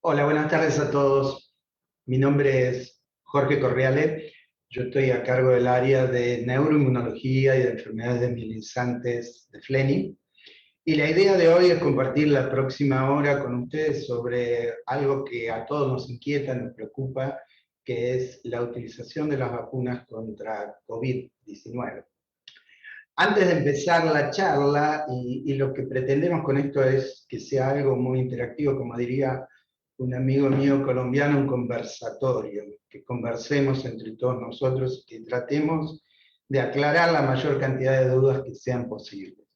Hola, buenas tardes a todos. Mi nombre es Jorge Correale. Yo estoy a cargo del área de neuroinmunología y de enfermedades desmielinizantes de Fleming. Y la idea de hoy es compartir la próxima hora con ustedes sobre algo que a todos nos inquieta, nos preocupa, que es la utilización de las vacunas contra COVID-19. Antes de empezar la charla, y lo que pretendemos con esto es que sea algo muy interactivo, como diría un amigo mío colombiano, un conversatorio, que conversemos entre todos nosotros y que tratemos de aclarar la mayor cantidad de dudas que sean posibles.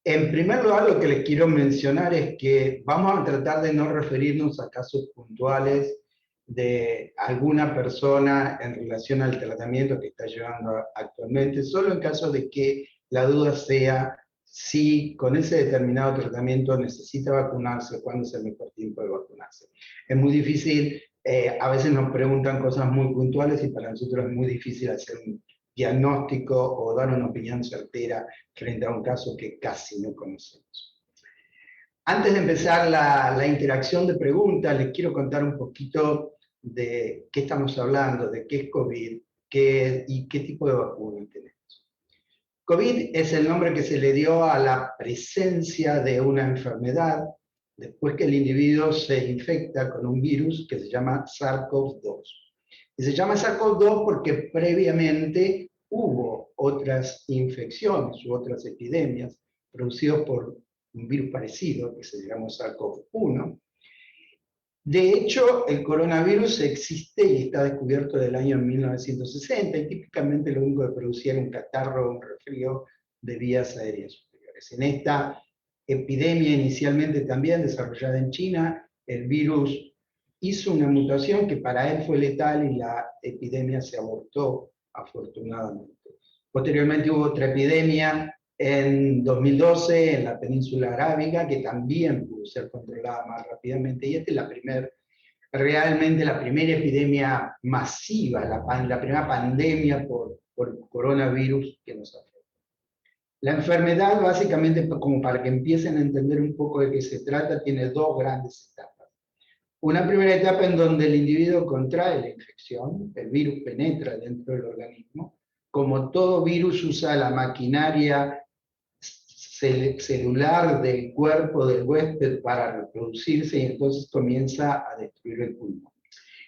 En primer lugar, lo que les quiero mencionar es que vamos a tratar de no referirnos a casos puntuales de alguna persona en relación al tratamiento que está llevando actualmente, solo en caso de que la duda sea si con ese determinado tratamiento necesita vacunarse o cuándo es el mejor tiempo de vacunarse. Es muy difícil, a veces nos preguntan cosas muy puntuales y para nosotros es muy difícil hacer un diagnóstico o dar una opinión certera frente a un caso que casi no conocemos. Antes de empezar la interacción de preguntas, les quiero contar un poquito de qué estamos hablando, de qué es COVID y qué tipo de vacuna tenemos. COVID es el nombre que se le dio a la presencia de una enfermedad después que el individuo se infecta con un virus que se llama SARS-CoV-2. Y se llama SARS-CoV-2 porque previamente hubo otras infecciones u otras epidemias producidas por un virus parecido que se llama SARS-CoV-1. De hecho, el coronavirus existe y está descubierto desde el año 1960 y típicamente lo único que producía era un catarro o un resfrío de vías aéreas superiores. En esta epidemia inicialmente también desarrollada en China, el virus hizo una mutación que para él fue letal y la epidemia se abortó afortunadamente. Posteriormente hubo otra epidemia en 2012 en la península arábiga, que también pudo ser controlada más rápidamente, y esta es realmente la primera epidemia masiva, la primera pandemia por coronavirus que nos afecta. La enfermedad, básicamente, como para que empiecen a entender un poco de qué se trata, tiene dos grandes etapas. Una primera etapa en donde el individuo contrae la infección, el virus penetra dentro del organismo. Como todo virus usa la maquinaria celular del cuerpo del huésped para reproducirse y entonces comienza a destruir el pulmón.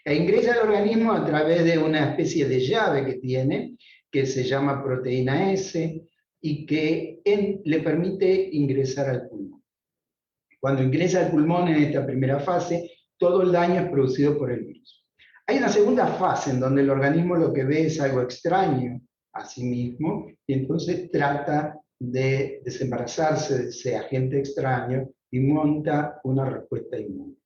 E ingresa al organismo a través de una especie de llave que tiene, que se llama proteína S, y que le permite ingresar al pulmón. Cuando ingresa al pulmón en esta primera fase, todo el daño es producido por el virus. Hay una segunda fase en donde el organismo lo que ve es algo extraño a sí mismo y entonces trata de desembarazarse de ese agente extraño y monta una respuesta inmune.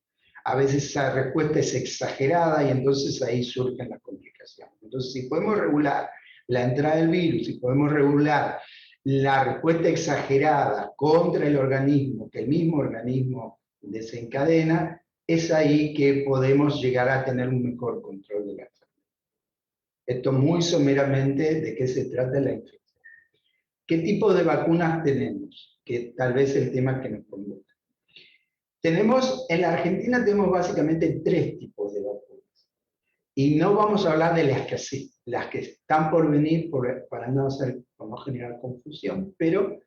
A veces esa respuesta es exagerada y entonces ahí surgen las complicaciones. Entonces, si podemos regular la entrada del virus, si podemos regular la respuesta exagerada contra el organismo, que el mismo organismo desencadena, es ahí que podemos llegar a tener un mejor control de la enfermedad. Esto muy someramente de qué se trata la infección. ¿Qué tipo de vacunas tenemos? Que tal vez es el tema que nos convoca. En la Argentina tenemos básicamente tres tipos de vacunas. Y no vamos a hablar de las que están por venir para no generar confusión, pero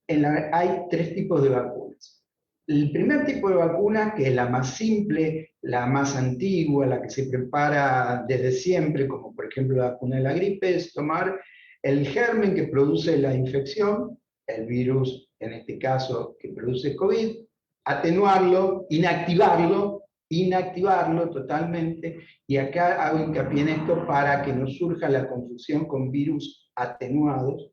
hay tres tipos de vacunas. El primer tipo de vacuna, que es la más simple, la más antigua, la que se prepara desde siempre, como por ejemplo la vacuna de la gripe, es tomar el germen que produce la infección, el virus en este caso que produce COVID, atenuarlo, inactivarlo totalmente, y acá hago hincapié en esto para que no surja la confusión con virus atenuados.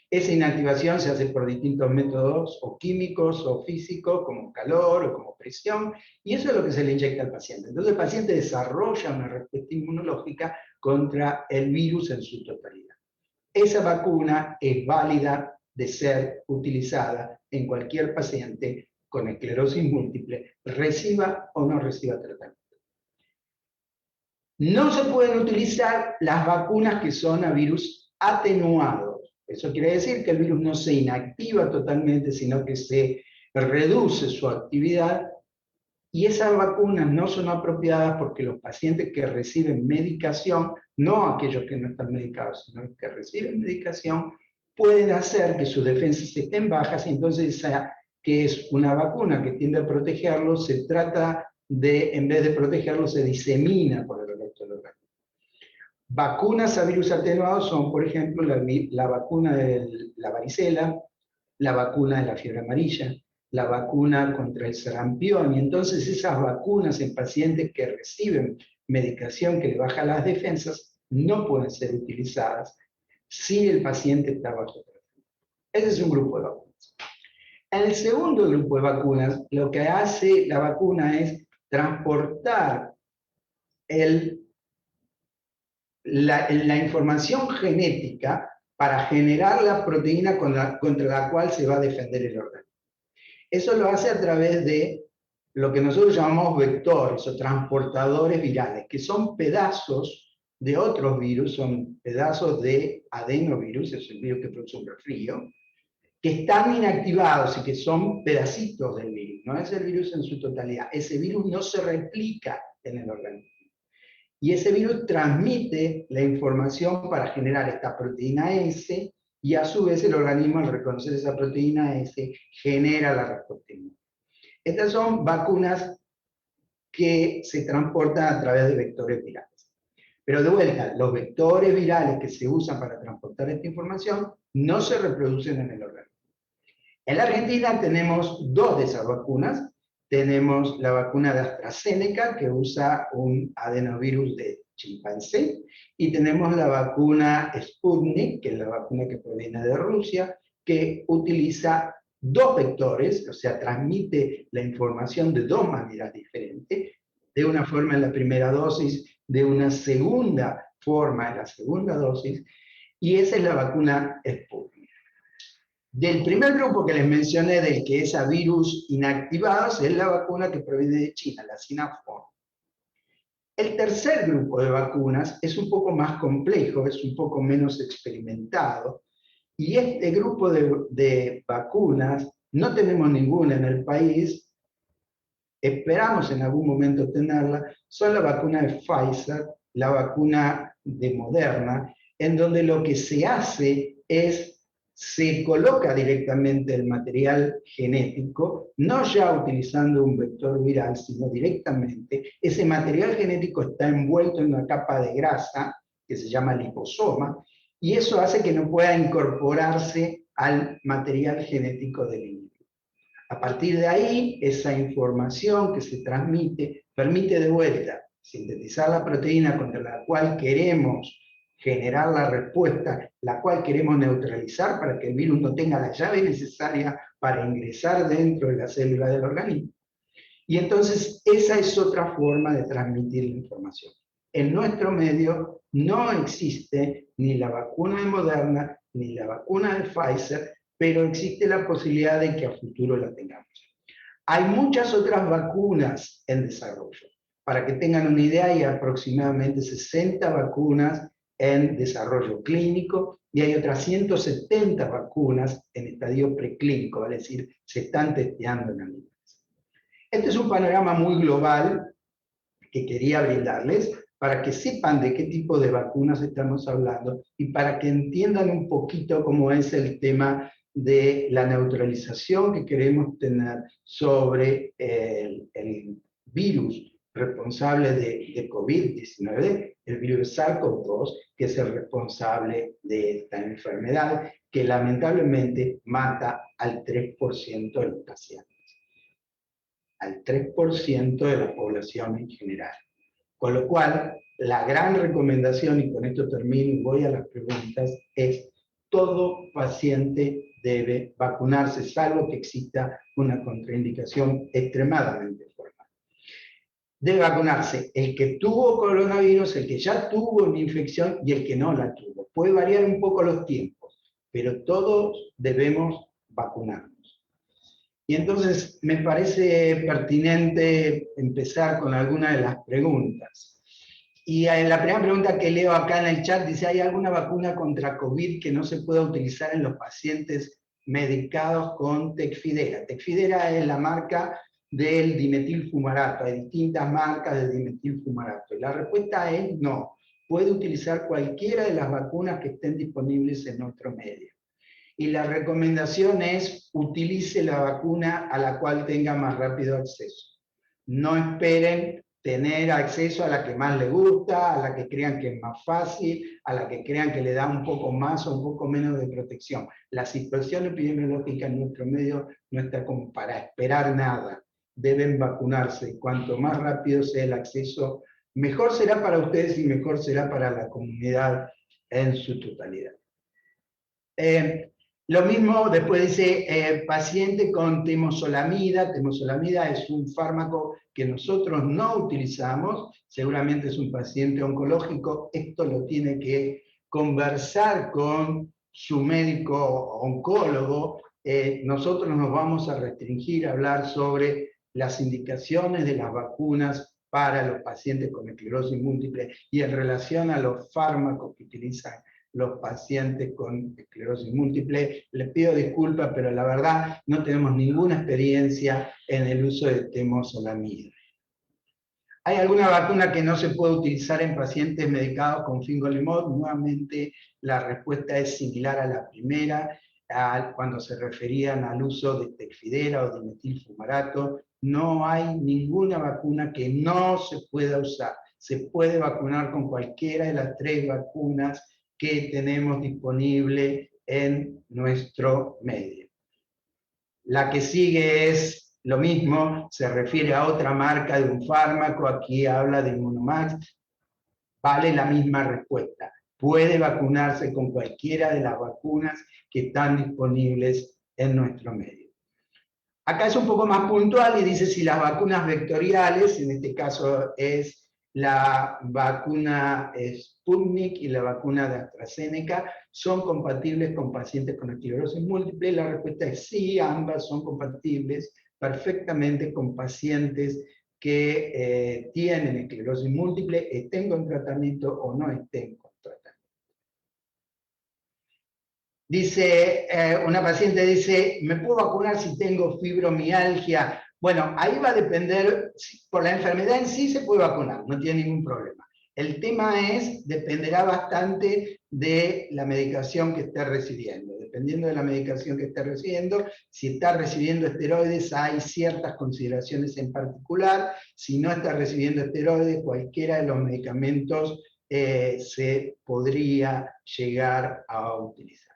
Esa inactivación se hace por distintos métodos, o químicos o físicos, como calor o como presión, y eso es lo que se le inyecta al paciente. Entonces el paciente desarrolla una respuesta inmunológica contra el virus en su totalidad. Esa vacuna es válida de ser utilizada en cualquier paciente con esclerosis múltiple, reciba o no reciba tratamiento. No se pueden utilizar las vacunas que son a virus atenuados. Eso quiere decir que el virus no se inactiva totalmente, sino que se reduce su actividad Y esas vacunas no son apropiadas porque los pacientes que reciben medicación, no aquellos que no están medicados, sino los que reciben medicación, pueden hacer que sus defensas estén bajas, y entonces esa que es una vacuna que tiende a protegerlos, se trata de, en vez de protegerlos, se disemina por el resto del organismo. Vacunas a virus atenuados son, por ejemplo, la vacuna de la varicela, la vacuna de la fiebre amarilla, la vacuna contra el sarampión, y entonces esas vacunas en pacientes que reciben medicación que le baja las defensas no pueden ser utilizadas si el paciente está bajo tratamiento. Ese es un grupo de vacunas. En el segundo grupo de vacunas, lo que hace la vacuna es transportar la información genética para generar la proteína contra la cual se va a defender el organismo. Eso lo hace a través de lo que nosotros llamamos vectores o transportadores virales, que son pedazos de otros virus, son pedazos de adenovirus, es el virus que produce un resfrío, que están inactivados y que son pedacitos del virus, no es el virus en su totalidad. Ese virus no se replica en el organismo. Y ese virus transmite la información para generar esta proteína S, y a su vez el organismo, al reconocer esa proteína S, genera la respuesta inmune. Estas son vacunas que se transportan a través de vectores virales. Pero de vuelta, los vectores virales que se usan para transportar esta información no se reproducen en el organismo. En la Argentina tenemos dos de esas vacunas. Tenemos la vacuna de AstraZeneca, que usa un adenovirus de chimpancé, y tenemos la vacuna Sputnik, que es la vacuna que proviene de Rusia, que utiliza dos vectores, o sea, transmite la información de dos maneras diferentes, de una forma en la primera dosis, de una segunda forma en la segunda dosis, y esa es la vacuna Sputnik. Del primer grupo que les mencioné, del que es a virus inactivados, es la vacuna que proviene de China, la Sinopharm. El tercer grupo de vacunas es un poco más complejo, es un poco menos experimentado, y este grupo de vacunas, no tenemos ninguna en el país, esperamos en algún momento tenerla, son la vacuna de Pfizer, la vacuna de Moderna, en donde lo que se hace es, se coloca directamente el material genético, no ya utilizando un vector viral, sino directamente. Ese material genético está envuelto en una capa de grasa, que se llama liposoma, y eso hace que no pueda incorporarse al material genético del individuo. A partir de ahí, esa información que se transmite permite de vuelta sintetizar la proteína contra la cual queremos generar la respuesta, la cual queremos neutralizar para que el virus no tenga la llave necesaria para ingresar dentro de la célula del organismo. Y entonces esa es otra forma de transmitir la información. En nuestro medio no existe ni la vacuna de Moderna ni la vacuna de Pfizer, pero existe la posibilidad de que a futuro la tengamos. Hay muchas otras vacunas en desarrollo. Para que tengan una idea, hay aproximadamente 60 vacunas en desarrollo clínico y hay otras 170 vacunas en estadio preclínico, es decir, se están testeando en animales. Este es un panorama muy global que quería brindarles para que sepan de qué tipo de vacunas estamos hablando y para que entiendan un poquito cómo es el tema de la neutralización que queremos tener sobre el virus responsable de COVID-19, el virus SARS-CoV-2, que es el responsable de esta enfermedad, que lamentablemente mata al 3% de los pacientes, al 3% de la población en general. Con lo cual, la gran recomendación, y con esto termino y voy a las preguntas, es todo paciente debe vacunarse, salvo que exista una contraindicación extremadamente formal. Debe vacunarse el que tuvo coronavirus, el que ya tuvo una infección y el que no la tuvo. Puede variar un poco los tiempos, pero todos debemos vacunarnos. Y entonces me parece pertinente empezar con algunas de las preguntas. Y en la primera pregunta que leo acá en el chat dice, ¿hay alguna vacuna contra COVID que no se pueda utilizar en los pacientes medicados con Tecfidera? Tecfidera es la marca del dimetilfumarato. Hay distintas marcas de dimetilfumarato. Y la respuesta es no. Puede utilizar cualquiera de las vacunas que estén disponibles en nuestro medio. Y la recomendación es utilice la vacuna a la cual tenga más rápido acceso. No esperen tener acceso a la que más les gusta, a la que crean que es más fácil, a la que crean que le da un poco más o un poco menos de protección. La situación epidemiológica en nuestro medio no está como para esperar nada. Deben vacunarse. Cuanto más rápido sea el acceso, mejor será para ustedes y mejor será para la comunidad en su totalidad. Lo mismo después dice paciente con temozolomida. Temozolomida es un fármaco que nosotros no utilizamos, seguramente es un paciente oncológico, esto lo tiene que conversar con su médico oncólogo. Nosotros nos vamos a restringir a hablar sobre las indicaciones de las vacunas para los pacientes con esclerosis múltiple y en relación a los fármacos que utilizan los pacientes con esclerosis múltiple. Les pido disculpas, pero la verdad no tenemos ninguna experiencia en el uso de temozolomida. ¿Hay alguna vacuna que no se puede utilizar en pacientes medicados con fingolimod? Nuevamente la respuesta es similar a la primera, cuando se referían al uso de tecfidera o dimetilfumarato. No hay ninguna vacuna que no se pueda usar. Se puede vacunar con cualquiera de las 3 vacunas que tenemos disponible en nuestro medio. La que sigue es lo mismo, se refiere a otra marca de un fármaco, aquí habla de Immunomax, vale la misma respuesta. Puede vacunarse con cualquiera de las vacunas que están disponibles en nuestro medio. Acá es un poco más puntual y dice si las vacunas vectoriales, en este caso es la vacuna Sputnik y la vacuna de AstraZeneca, son compatibles con pacientes con esclerosis múltiple. La respuesta es sí, ambas son compatibles perfectamente con pacientes que tienen esclerosis múltiple, estén con tratamiento o no estén con tratamiento. Dice, una paciente dice, ¿me puedo vacunar si tengo fibromialgia? Bueno, ahí va a depender, por la enfermedad en sí se puede vacunar, no tiene ningún problema. El tema es, dependerá bastante de la medicación que esté recibiendo. Dependiendo de la medicación que esté recibiendo, si está recibiendo esteroides, hay ciertas consideraciones en particular. Si no está recibiendo esteroides, cualquiera de los medicamentos se podría llegar a utilizar.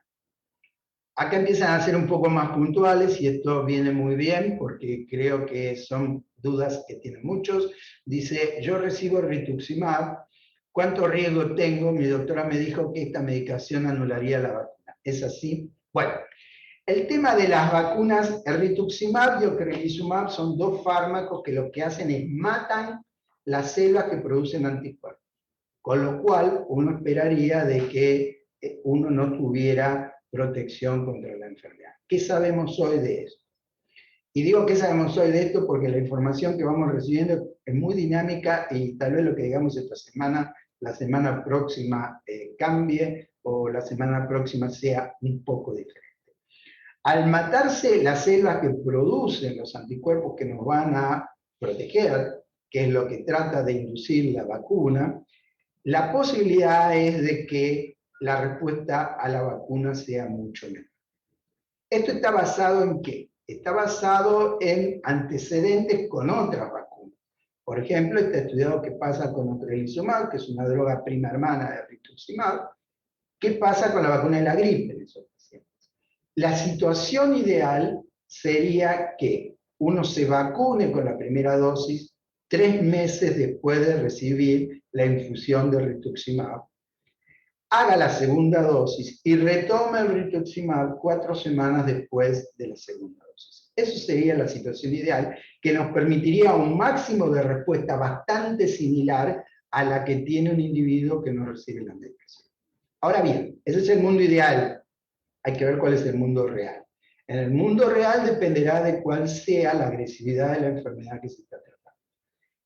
Acá empiezan a ser un poco más puntuales y esto viene muy bien porque creo que son dudas que tienen muchos. Dice, yo recibo rituximab, ¿cuánto riesgo tengo? Mi doctora me dijo que esta medicación anularía la vacuna. ¿Es así? Bueno, el tema de las vacunas, el rituximab y ocrelizumab son 2 fármacos que lo que hacen es matan las células que producen anticuerpos. Con lo cual, uno esperaría de que uno no tuviera protección contra la enfermedad. ¿Qué sabemos hoy de esto? Y digo que sabemos hoy de esto porque la información que vamos recibiendo es muy dinámica y tal vez lo que digamos esta semana, la semana próxima cambie o la semana próxima sea un poco diferente. Al matarse las células que producen los anticuerpos que nos van a proteger, que es lo que trata de inducir la vacuna, la posibilidad es de que la respuesta a la vacuna sea mucho menor. ¿Esto está basado en qué? Está basado en antecedentes con otras vacunas. Por ejemplo, está estudiado qué pasa con ocrelizumab, que es una droga prima hermana de rituximab. ¿Qué pasa con la vacuna de la gripe en esos pacientes? La situación ideal sería que uno se vacune con la primera dosis 3 meses después de recibir la infusión de rituximab, haga la segunda dosis y retome el rituximab 4 semanas después de la segunda dosis. Eso sería la situación ideal, que nos permitiría un máximo de respuesta bastante similar a la que tiene un individuo que no recibe la medicación. Ahora bien, ese es el mundo ideal. Hay que ver cuál es el mundo real. En el mundo real dependerá de cuál sea la agresividad de la enfermedad que se está tratando.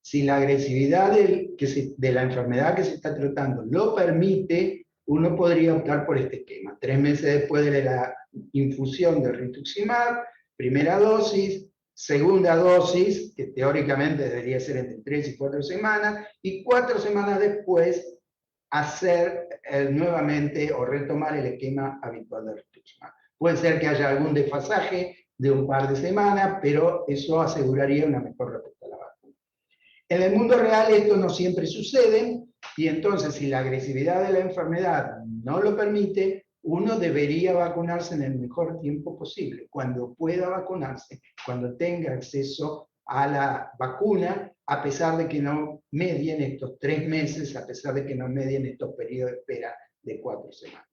Si la agresividad de la enfermedad que se está tratando lo permite, uno podría optar por este esquema. 3 meses después de la infusión del rituximab, primera dosis, segunda dosis, que teóricamente debería ser entre 3 y 4 semanas, y 4 semanas después hacer nuevamente o retomar el esquema habitual de rituximab. Puede ser que haya algún desfasaje de un par de semanas, pero eso aseguraría una mejor respuesta a la vacuna. En el mundo real esto no siempre sucede, y entonces si la agresividad de la enfermedad no lo permite, uno debería vacunarse en el mejor tiempo posible, cuando pueda vacunarse, cuando tenga acceso a la vacuna, a pesar de que no medien estos 3 meses, a pesar de que no medien estos periodos de espera de 4 semanas.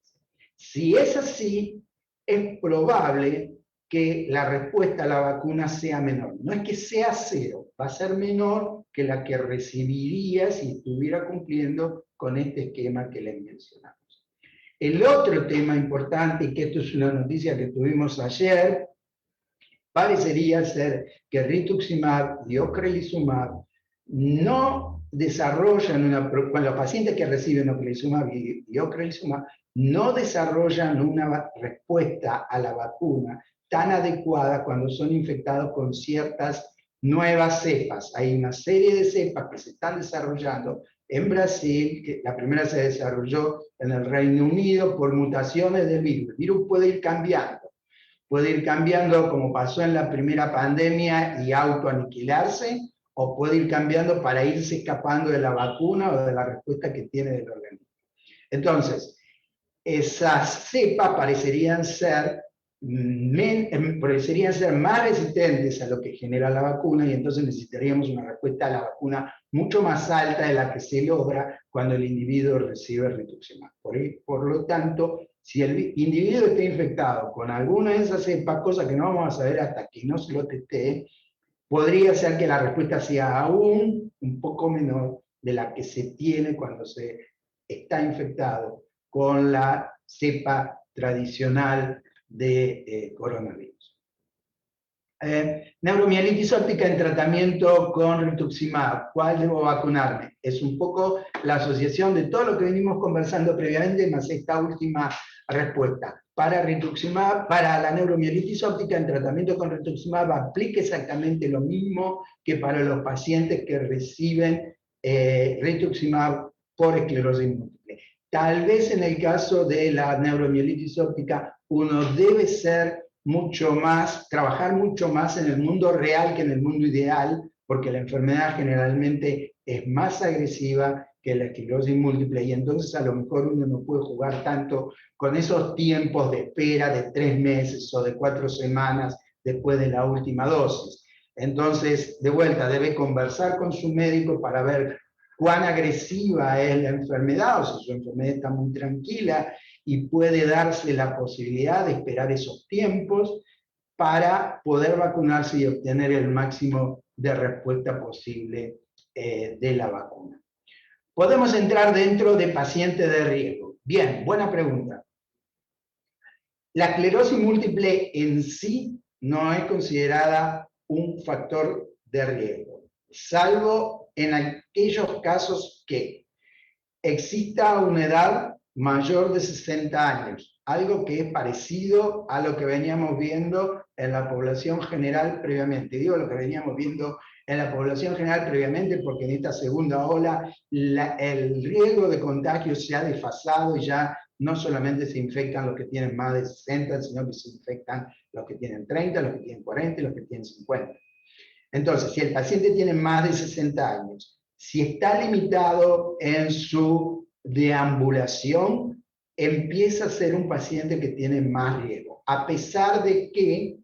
Si es así, es probable que la respuesta a la vacuna sea menor. No es que sea cero, va a ser menor que la que recibiría si estuviera cumpliendo con este esquema que les mencionamos. El otro tema importante, y que esto es una noticia que tuvimos ayer, parecería ser que rituximab y ocrelizumab no desarrollan cuando los pacientes que reciben ocrelizumab y ocrelizumab no desarrollan una respuesta a la vacuna tan adecuada cuando son infectados con ciertas nuevas cepas. Hay una serie de cepas que se están desarrollando en Brasil, que la primera se desarrolló en el Reino Unido por mutaciones del virus. El virus puede ir cambiando como pasó en la primera pandemia y autoaniquilarse, o puede ir cambiando para irse escapando de la vacuna o de la respuesta que tiene el organismo. Entonces, esas cepas parecerían ser más resistentes a lo que genera la vacuna, y entonces necesitaríamos una respuesta a la vacuna mucho más alta de la que se logra cuando el individuo recibe rituximab. Por lo tanto, si el individuo está infectado con alguna de esas cepas, cosa que no vamos a saber hasta que no se lo testee, podría ser que la respuesta sea aún un poco menor de la que se tiene cuando se está infectado con la cepa tradicional de coronavirus. Neuromielitis óptica en tratamiento con rituximab. ¿Cuál debo vacunarme? Es un poco la asociación de todo lo que venimos conversando previamente, más esta última respuesta. Para rituximab, para la neuromielitis óptica en tratamiento con rituximab, aplica exactamente lo mismo que para los pacientes que reciben rituximab por esclerosis múltiple. Tal vez en el caso de la neuromielitis óptica, uno debe trabajar mucho más en el mundo real que en el mundo ideal, porque la enfermedad generalmente es más agresiva que la esclerosis múltiple, y entonces a lo mejor uno no puede jugar tanto con esos tiempos de espera de 3 meses o de 4 semanas después de la última dosis. Entonces, de vuelta, debe conversar con su médico para ver cuán agresiva es la enfermedad, o si su enfermedad está muy tranquila y puede darse la posibilidad de esperar esos tiempos para poder vacunarse y obtener el máximo de respuesta posible de la vacuna. Podemos entrar dentro de pacientes de riesgo. Bien, buena pregunta. La esclerosis múltiple en sí no es considerada un factor de riesgo, salvo en aquellos casos que exista una edad mayor de 60 años, algo que es parecido a lo que veníamos viendo en la población general previamente. Digo lo que veníamos viendo en la población general previamente porque en esta segunda ola el riesgo de contagio se ha desfasado y ya no solamente se infectan los que tienen más de 60, sino que se infectan los que tienen 30, los que tienen 40 y los que tienen 50. Entonces, si el paciente tiene más de 60 años, si está limitado en su deambulación, empieza a ser un paciente que tiene más riesgo, a pesar de que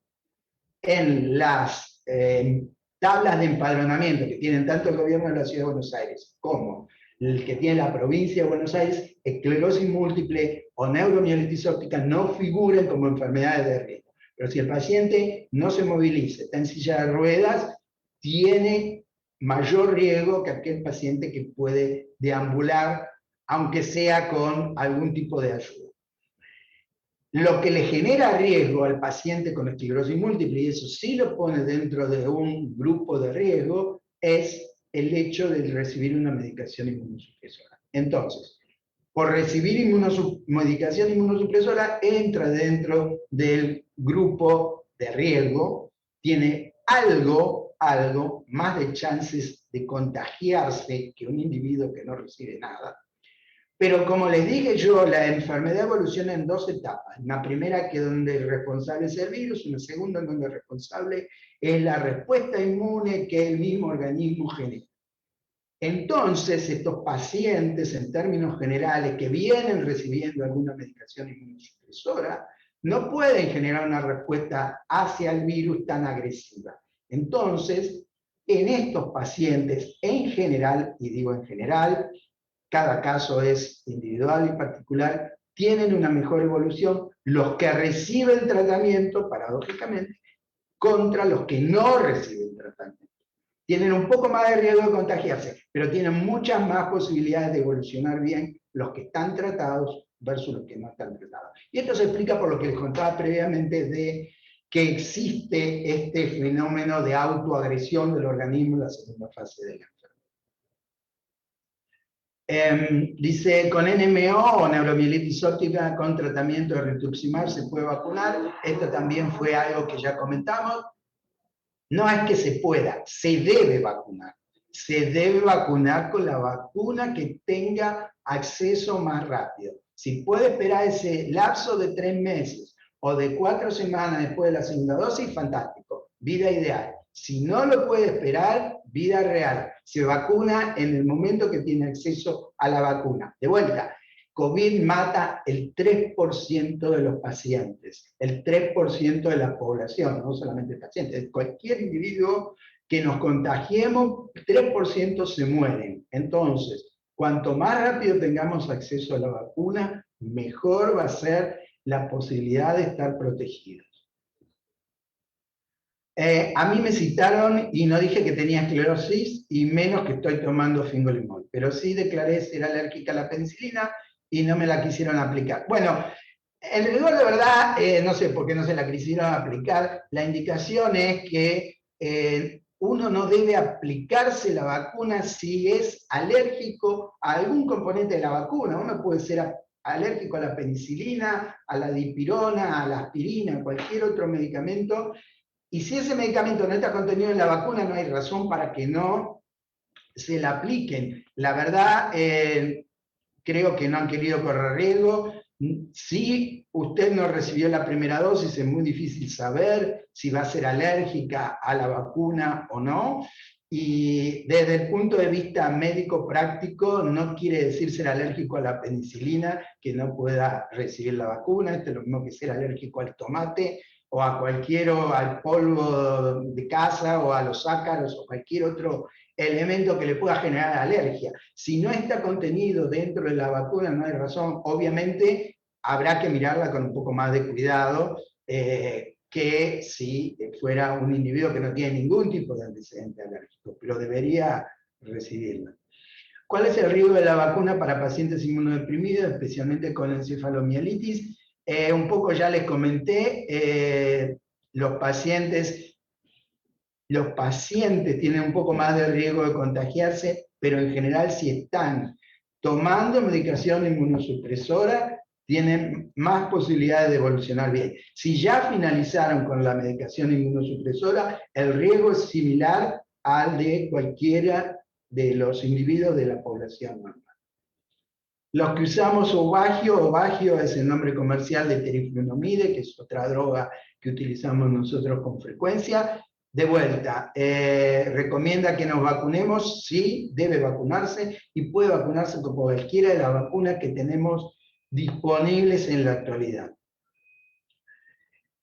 en las tablas de empadronamiento que tienen tanto el gobierno de la Ciudad de Buenos Aires como el que tiene la provincia de Buenos Aires, esclerosis múltiple o neuromielitis óptica no figuran como enfermedades de riesgo. Pero si el paciente no se moviliza, está en silla de ruedas, tiene mayor riesgo que aquel paciente que puede deambular, aunque sea con algún tipo de ayuda. Lo que le genera riesgo al paciente con esclerosis múltiple, y eso sí lo pone dentro de un grupo de riesgo, es el hecho de recibir una medicación inmunosupresora. Entonces, por recibir medicación inmunosupresora, entra dentro del grupo de riesgo, tiene algo más de chances de contagiarse que un individuo que no recibe nada. Pero como les dije yo, la enfermedad evoluciona en dos etapas. Una primera que donde el responsable es el virus, una segunda en donde el responsable es la respuesta inmune que el mismo organismo genera. Entonces, estos pacientes, en términos generales, que vienen recibiendo alguna medicación inmunosupresora, no pueden generar una respuesta hacia el virus tan agresiva. Entonces, en estos pacientes, en general, y digo en general, cada caso es individual y particular, tienen una mejor evolución los que reciben tratamiento, paradójicamente, contra los que no reciben tratamiento. Tienen un poco más de riesgo de contagiarse, pero tienen muchas más posibilidades de evolucionar bien los que están tratados versus los que no están tratados. Y esto se explica por lo que les contaba previamente de que existe este fenómeno de autoagresión del organismo en la segunda fase de la enfermedad. Dice, con NMO o neuromielitis óptica con tratamiento de rituximab se puede vacunar. Esto también fue algo que ya comentamos. No es que se pueda, se debe vacunar. Se debe vacunar con la vacuna que tenga acceso más rápido. Si puede esperar ese lapso de 3 meses o de 4 semanas después de la segunda dosis, fantástico, vida ideal. Si no lo puede esperar, vida real. Se vacuna en el momento que tiene acceso a la vacuna. De vuelta, COVID mata el 3% de los pacientes, el 3% de la población, no solamente pacientes, cualquier individuo que nos contagiemos, 3% se mueren. Entonces, cuanto más rápido tengamos acceso a la vacuna, mejor va a ser la posibilidad de estar protegidos. A mí me citaron y no dije que tenía esclerosis y menos que estoy tomando fingolimod, pero sí declaré ser alérgica a la penicilina y no me la quisieron aplicar. Bueno, en rigor de verdad, no sé por qué no se la quisieron aplicar. La indicación es que uno no debe aplicarse la vacuna si es alérgico a algún componente de la vacuna. Uno puede ser alérgico a la penicilina, a la dipirona, a la aspirina, a cualquier otro medicamento. Y si ese medicamento no está contenido en la vacuna, no hay razón para que no se la apliquen. La verdad, creo que no han querido correr riesgo. Si usted no recibió la primera dosis, es muy difícil saber si va a ser alérgica a la vacuna o no. Y desde el punto de vista médico práctico, no quiere decir ser alérgico a la penicilina que no pueda recibir la vacuna. Esto es lo mismo que ser alérgico al tomate o a al polvo de casa o a los ácaros o cualquier otro elemento que le pueda generar alergia. Si no está contenido dentro de la vacuna, no hay razón. Obviamente habrá que mirarla con un poco más de cuidado que si fuera un individuo que no tiene ningún tipo de antecedente alérgico, pero debería recibirla. ¿Cuál es el riesgo de la vacuna para pacientes inmunodeprimidos, especialmente con encefalomielitis? Un poco ya les comenté, los pacientes tienen un poco más de riesgo de contagiarse, pero en general si están tomando medicación inmunosupresora, tienen más posibilidades de evolucionar bien. Si ya finalizaron con la medicación inmunosupresora, el riesgo es similar al de cualquiera de los individuos de la población normal. Los que usamos Obagio es el nombre comercial de teriflunomide, que es otra droga que utilizamos nosotros con frecuencia. De vuelta, recomienda que nos vacunemos, sí, debe vacunarse y puede vacunarse con cualquiera de las vacunas que tenemos disponibles en la actualidad.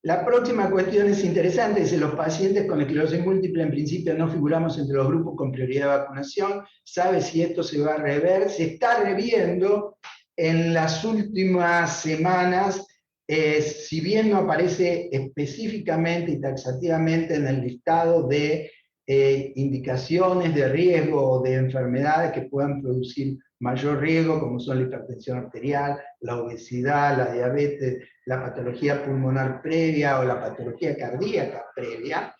La próxima cuestión es interesante, dice, los pacientes con esclerosis múltiple en principio no figuramos entre los grupos con prioridad de vacunación. ¿Sabe si esto se va a rever? Se está reviendo en las últimas semanas, si bien no aparece específicamente y taxativamente en el listado de indicaciones de riesgo o de enfermedades que puedan producir mayor riesgo, como son la hipertensión arterial, la obesidad, la diabetes, la patología pulmonar previa o la patología cardíaca previa,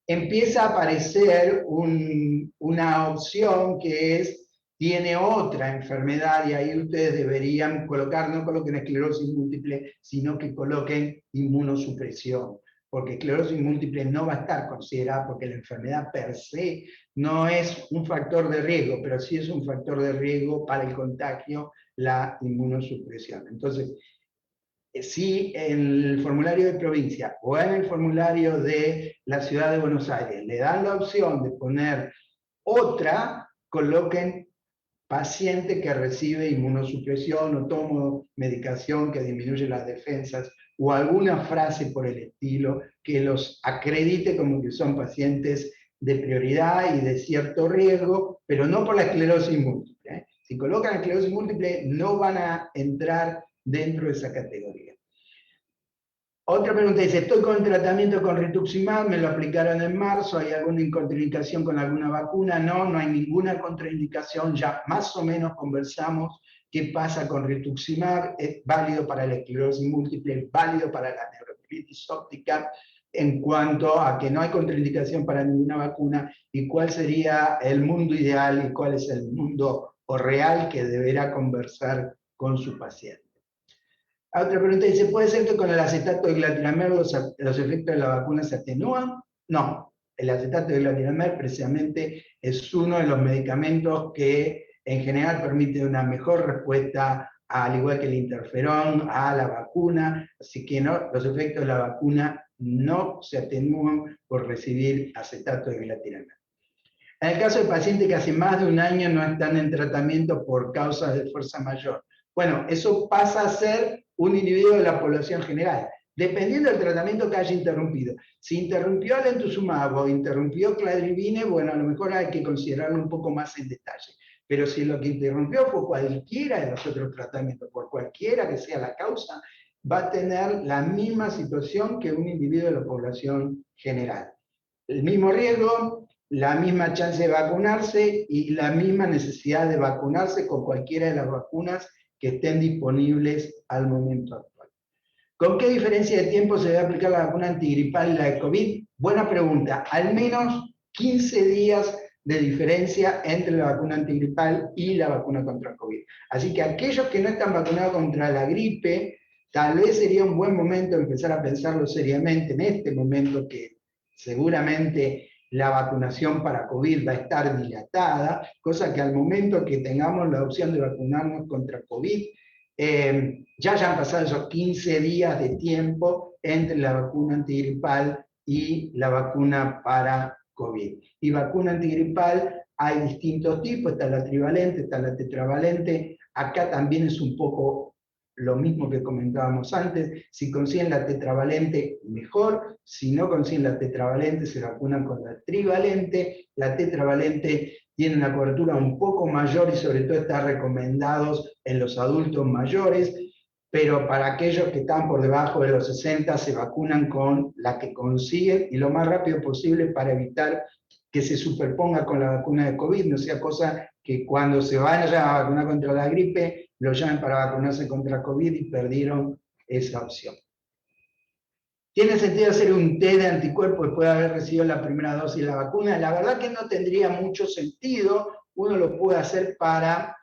empieza a aparecer una opción que es, tiene otra enfermedad, y ahí ustedes deberían colocar, no coloquen esclerosis múltiple, sino que coloquen inmunosupresión. porque esclerosis múltiple no va a estar considerada, porque la enfermedad per se no es un factor de riesgo, pero sí es un factor de riesgo para el contagio, la inmunosupresión. Entonces, si en el formulario de provincia o en el formulario de la ciudad de Buenos Aires le dan la opción de poner otra, coloquen paciente que recibe inmunosupresión o tomo medicación que disminuye las defensas o alguna frase por el estilo que los acredite como que son pacientes de prioridad y de cierto riesgo, pero no por la esclerosis múltiple, ¿eh? Si colocan esclerosis múltiple no van a entrar dentro de esa categoría. Otra pregunta dice, estoy con tratamiento con rituximab, me lo aplicaron en marzo, ¿hay alguna contraindicación con alguna vacuna? No, no hay ninguna contraindicación, ya más o menos conversamos qué pasa con rituximab, es válido para la esclerosis múltiple, es válido para la neurocolitis óptica, en cuanto a que no hay contraindicación para ninguna vacuna, y cuál sería el mundo ideal y cuál es el mundo real que deberá conversar con su paciente. Otra pregunta dice, ¿puede ser que con el acetato de glatilamer los efectos de la vacuna se atenúan? No, el acetato de glatilamer precisamente es uno de los medicamentos que en general permite una mejor respuesta, al igual que el interferón, a la vacuna, así que no, los efectos de la vacuna no se atenúan por recibir acetato de glatilamer. En el caso de pacientes que hace más de un año no están en tratamiento por causas de fuerza mayor, bueno, eso pasa a ser un individuo de la población general, dependiendo del tratamiento que haya interrumpido. Si interrumpió alemtuzumab o interrumpió cladribine, bueno, a lo mejor hay que considerarlo un poco más en detalle. Pero si lo que interrumpió fue cualquiera de los otros tratamientos, por cualquiera que sea la causa, va a tener la misma situación que un individuo de la población general. El mismo riesgo, la misma chance de vacunarse y la misma necesidad de vacunarse con cualquiera de las vacunas que estén disponibles al momento actual. ¿Con qué diferencia de tiempo se debe aplicar la vacuna antigripal y la de COVID? Buena pregunta. Al menos 15 días de diferencia entre la vacuna antigripal y la vacuna contra COVID. Así que aquellos que no están vacunados contra la gripe, tal vez sería un buen momento empezar a pensarlo seriamente en este momento que seguramente la vacunación para COVID va a estar dilatada, cosa que al momento que tengamos la opción de vacunarnos contra COVID, ya han pasado esos 15 días de tiempo entre la vacuna antigripal y la vacuna para COVID. Y vacuna antigripal hay distintos tipos, está la trivalente, está la tetravalente, acá también es un poco lo mismo que comentábamos antes, si consiguen la tetravalente, mejor, si no consiguen la tetravalente, se vacunan con la trivalente. La tetravalente tiene una cobertura un poco mayor y sobre todo está recomendados en los adultos mayores, pero para aquellos que están por debajo de los 60 se vacunan con la que consiguen y lo más rápido posible para evitar que se superponga con la vacuna de COVID, no sea cosa que cuando se vaya a vacunar contra la gripe, lo llamen para vacunarse contra COVID y perdieron esa opción. ¿Tiene sentido hacer un test de anticuerpos después de haber recibido la primera dosis de la vacuna? La verdad que no tendría mucho sentido, uno lo puede hacer para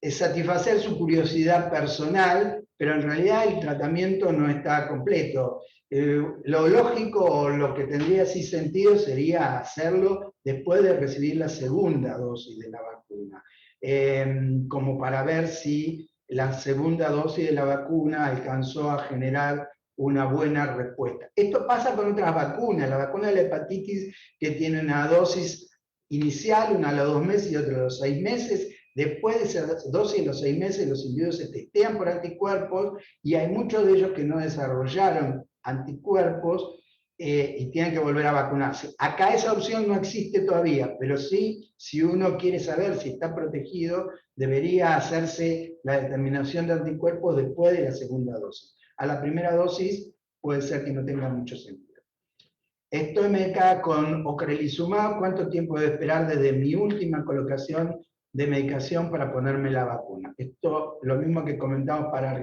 satisfacer su curiosidad personal, pero en realidad el tratamiento no está completo. Lo lógico o lo que tendría sí sentido sería hacerlo después de recibir la segunda dosis de la vacuna, como para ver si la segunda dosis de la vacuna alcanzó a generar una buena respuesta. Esto pasa con otras vacunas, la vacuna de la hepatitis que tiene una dosis inicial, una a los 2 meses y otra a los 6 meses, después de esa dosis de los 6 meses los individuos se testean por anticuerpos y hay muchos de ellos que no desarrollaron anticuerpos y tienen que volver a vacunarse. Acá esa opción no existe todavía, pero sí, si uno quiere saber si está protegido, debería hacerse la determinación de anticuerpos después de la segunda dosis. A la primera dosis puede ser que no tenga mucho sentido. Estoy medicada con ocrelizumab, ¿cuánto tiempo debo esperar desde mi última colocación de medicación para ponerme la vacuna? Esto, lo mismo que comentamos para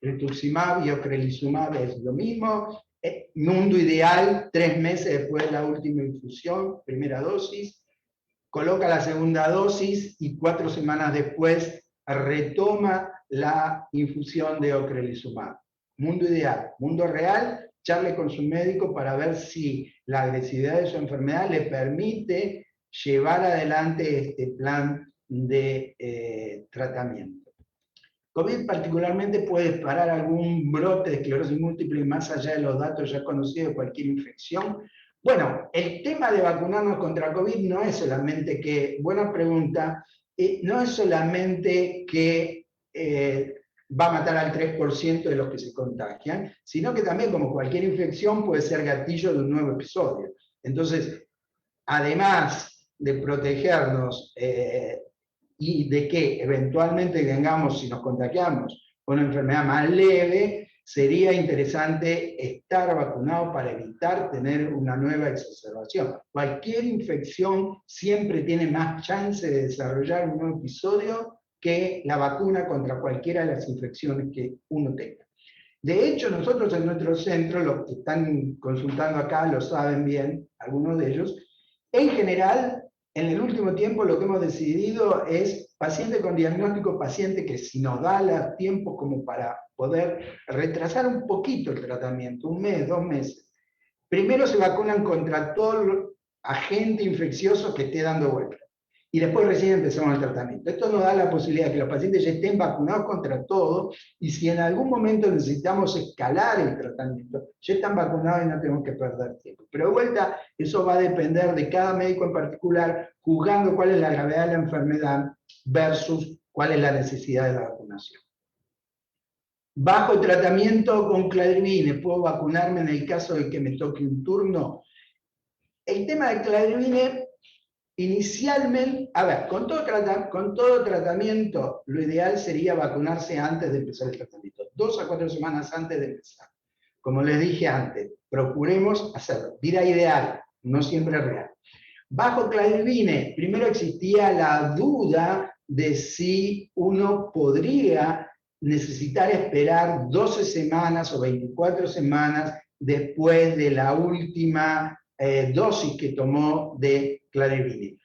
rituximab y ocrelizumab es lo mismo. Mundo ideal, 3 meses después de la última infusión, primera dosis. Coloca la segunda dosis y 4 semanas después retoma la infusión de ocrelizumab. Mundo ideal. Mundo real, charle con su médico para ver si la agresividad de su enfermedad le permite llevar adelante este plan de tratamiento. COVID particularmente puede disparar algún brote de esclerosis múltiple más allá de los datos ya conocidos de cualquier infección. Bueno, el tema de vacunarnos contra COVID no es solamente que, buena pregunta, no es solamente que va a matar al 3% de los que se contagian, sino que también, como cualquier infección, puede ser gatillo de un nuevo episodio. Entonces, además de protegernos y de que eventualmente tengamos, si nos contagiamos, una enfermedad más leve, sería interesante estar vacunado para evitar tener una nueva exacerbación. Cualquier infección siempre tiene más chance de desarrollar un nuevo episodio que la vacuna contra cualquiera de las infecciones que uno tenga. De hecho, nosotros en nuestro centro, los que están consultando acá lo saben bien, algunos de ellos, en general, en el último tiempo lo que hemos decidido es paciente con diagnóstico, paciente que si nos da tiempo como para poder retrasar un poquito el tratamiento, 1 mes, 2 meses. Primero se vacunan contra todo el agente infeccioso que esté dando vuelta. Y después recién empezamos el tratamiento. Esto nos da la posibilidad de que los pacientes ya estén vacunados contra todo, y si en algún momento necesitamos escalar el tratamiento, ya están vacunados y no tenemos que perder tiempo. Pero de vuelta, eso va a depender de cada médico en particular, juzgando cuál es la gravedad de la enfermedad versus cuál es la necesidad de la vacunación. Bajo tratamiento con cladribine, ¿puedo vacunarme en el caso de que me toque un turno? El tema de cladribine, inicialmente, a ver, con todo tratamiento, lo ideal sería vacunarse antes de empezar el tratamiento, 2 a 4 semanas antes de empezar. Como les dije antes, procuremos hacerlo. Vida ideal, no siempre real. Bajo cladribine, primero existía la duda de si uno podría necesitar esperar 12 semanas o 24 semanas después de la última dosis que tomó de cladribine.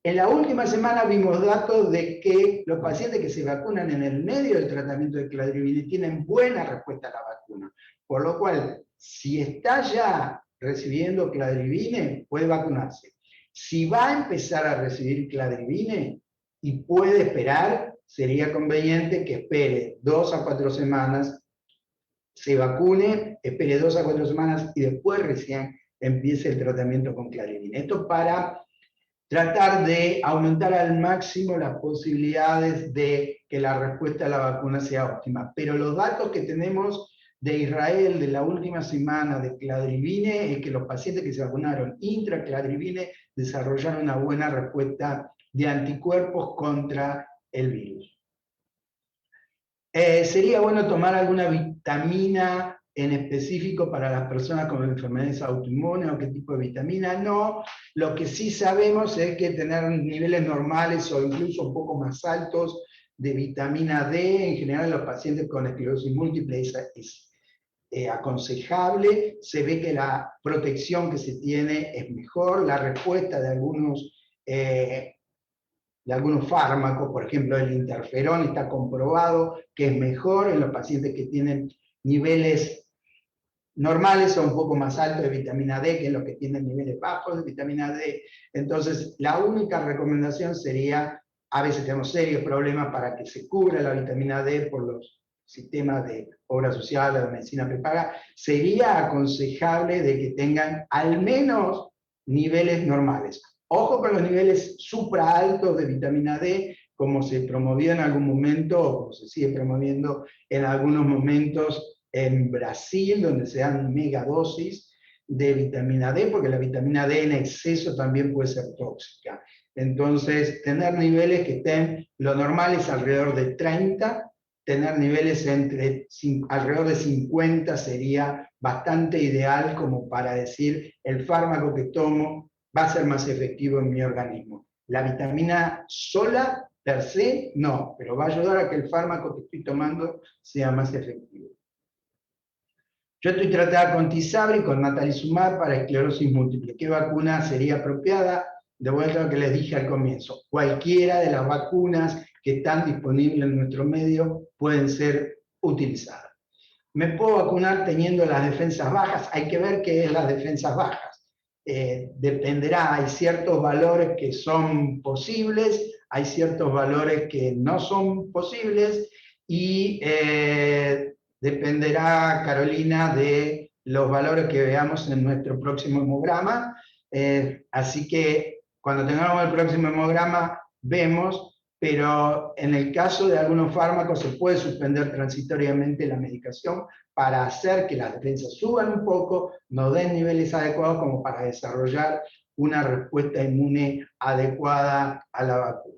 En la última semana vimos datos de que los pacientes que se vacunan en el medio del tratamiento de cladribine tienen buena respuesta a la vacuna, por lo cual, si está ya recibiendo cladribine, puede vacunarse. Si va a empezar a recibir cladribine y puede esperar, sería conveniente que espere 2 a 4 semanas, se vacune, espere 2 a 4 semanas y después recién empiece el tratamiento con cladribine. Esto para tratar de aumentar al máximo las posibilidades de que la respuesta a la vacuna sea óptima. Pero los datos que tenemos de Israel de la última semana de cladribine es que los pacientes que se vacunaron intracladribine desarrollaron una buena respuesta de anticuerpos contra el virus. ¿Sería bueno tomar alguna vitamina en específico para las personas con enfermedades autoinmunes o qué tipo de vitamina? No, lo que sí sabemos es que tener niveles normales o incluso un poco más altos de vitamina D, en general los pacientes con esclerosis múltiple es aconsejable. Se ve que la protección que se tiene es mejor, la respuesta de algunos fármacos, por ejemplo el interferón, está comprobado que es mejor en los pacientes que tienen niveles normales o un poco más altos de vitamina D que en los que tienen niveles bajos de vitamina D. Entonces, la única recomendación sería, a veces tenemos serios problemas para que se cubra la vitamina D por los sistemas de obra social, de medicina prepaga, sería aconsejable de que tengan al menos niveles normales. Ojo con los niveles supra altos de vitamina D, como se promovió en algún momento, o como se sigue promoviendo en algunos momentos en Brasil, donde se dan megadosis de vitamina D, porque la vitamina D en exceso también puede ser tóxica. Entonces, tener niveles que estén, lo normal es alrededor de 30, tener niveles alrededor de 50 sería bastante ideal como para decir, el fármaco que tomo va a ser más efectivo en mi organismo. La vitamina sola, per se, no, pero va a ayudar a que el fármaco que estoy tomando sea más efectivo. Yo estoy tratada con Tysabri y con natalizumab para esclerosis múltiple. ¿Qué vacuna sería apropiada? De vuelta a lo que les dije al comienzo. Cualquiera de las vacunas que están disponibles en nuestro medio pueden ser utilizadas. me puedo vacunar teniendo las defensas bajas. Hay que ver qué es las defensas bajas. Dependerá, hay ciertos valores que son posibles, hay ciertos valores que no son posibles, y dependerá, Carolina, de los valores que veamos en nuestro próximo hemograma. Así que cuando tengamos el próximo hemograma, vemos. Pero en el caso de algunos fármacos se puede suspender transitoriamente la medicación para hacer que las defensas suban un poco, no den niveles adecuados como para desarrollar una respuesta inmune adecuada a la vacuna.